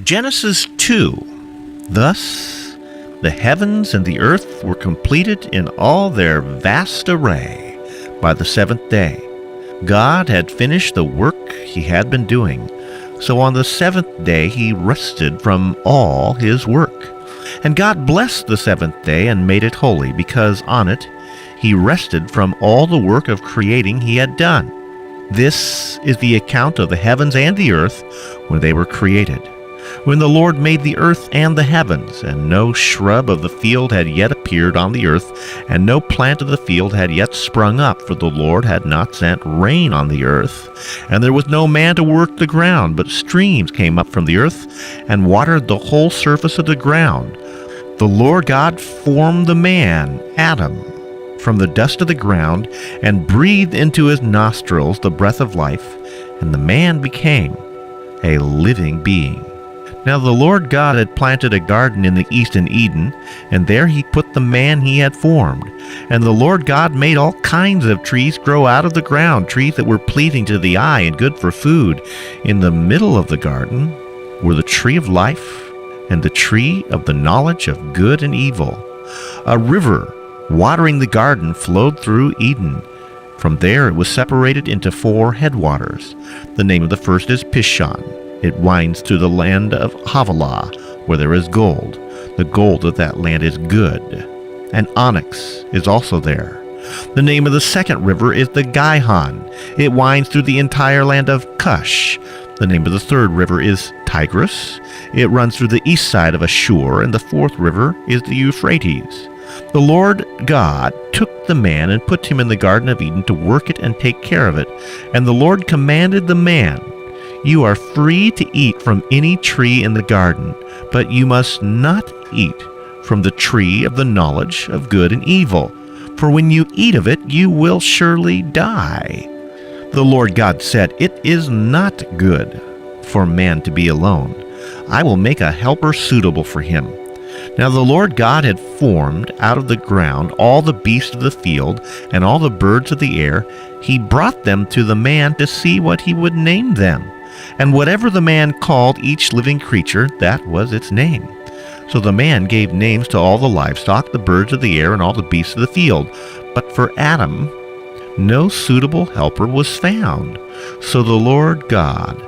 Genesis 2. Thus the heavens and the earth were completed in all their vast array by the seventh day. God had finished the work he had been doing, so on the seventh day he rested from all his work. And God blessed the seventh day and made it holy, because on it he rested from all the work of creating he had done. This is the account of the heavens and the earth when they were created. When the Lord made the earth and the heavens, and no shrub of the field had yet appeared on the earth, and no plant of the field had yet sprung up, for the Lord had not sent rain on the earth. And there was no man to work the ground, but streams came up from the earth, and watered the whole surface of the ground. The Lord God formed the man, Adam, from the dust of the ground, and breathed into his nostrils the breath of life, and the man became a living being. Now the Lord God had planted a garden in the east in Eden, and there he put the man he had formed. And the Lord God made all kinds of trees grow out of the ground, trees that were pleasing to the eye and good for food. In the middle of the garden were the tree of life and the tree of the knowledge of good and evil. A river watering the garden flowed through Eden. From there it was separated into 4 headwaters. The name of the first is Pishon. It winds through the land of Havilah, where there is gold. The gold of that land is good, and onyx is also there. The name of the second river is the Gihon. It winds through the entire land of Cush. The name of the third river is Tigris. It runs through the east side of Ashur, and the fourth river is the Euphrates. The Lord God took the man and put him in the Garden of Eden to work it and take care of it. And the Lord commanded the man, "You are free to eat from any tree in the garden, but you must not eat from the tree of the knowledge of good and evil, for when you eat of it, you will surely die." The Lord God said, "It is not good for man to be alone. I will make a helper suitable for him." Now the Lord God had formed out of the ground all the beasts of the field and all the birds of the air. He brought them to the man to see what he would name them. And whatever the man called each living creature, that was its name. So the man gave names to all the livestock, the birds of the air, and all the beasts of the field. But for Adam, no suitable helper was found. So the Lord God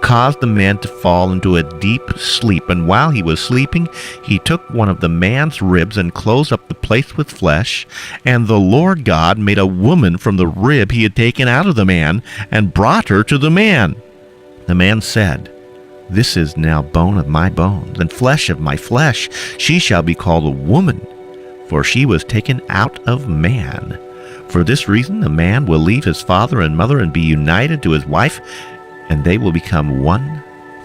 caused the man to fall into a deep sleep, and while he was sleeping, he took one of the man's ribs and closed up the place with flesh. And the Lord God made a woman from the rib he had taken out of the man, and brought her to the man. The man said, "This is now bone of my bones, and flesh of my flesh. She shall be called a woman, for she was taken out of man. For this reason a man will leave his father and mother and be united to his wife, and they will become one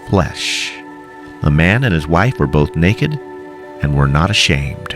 flesh." The man and his wife were both naked and were not ashamed.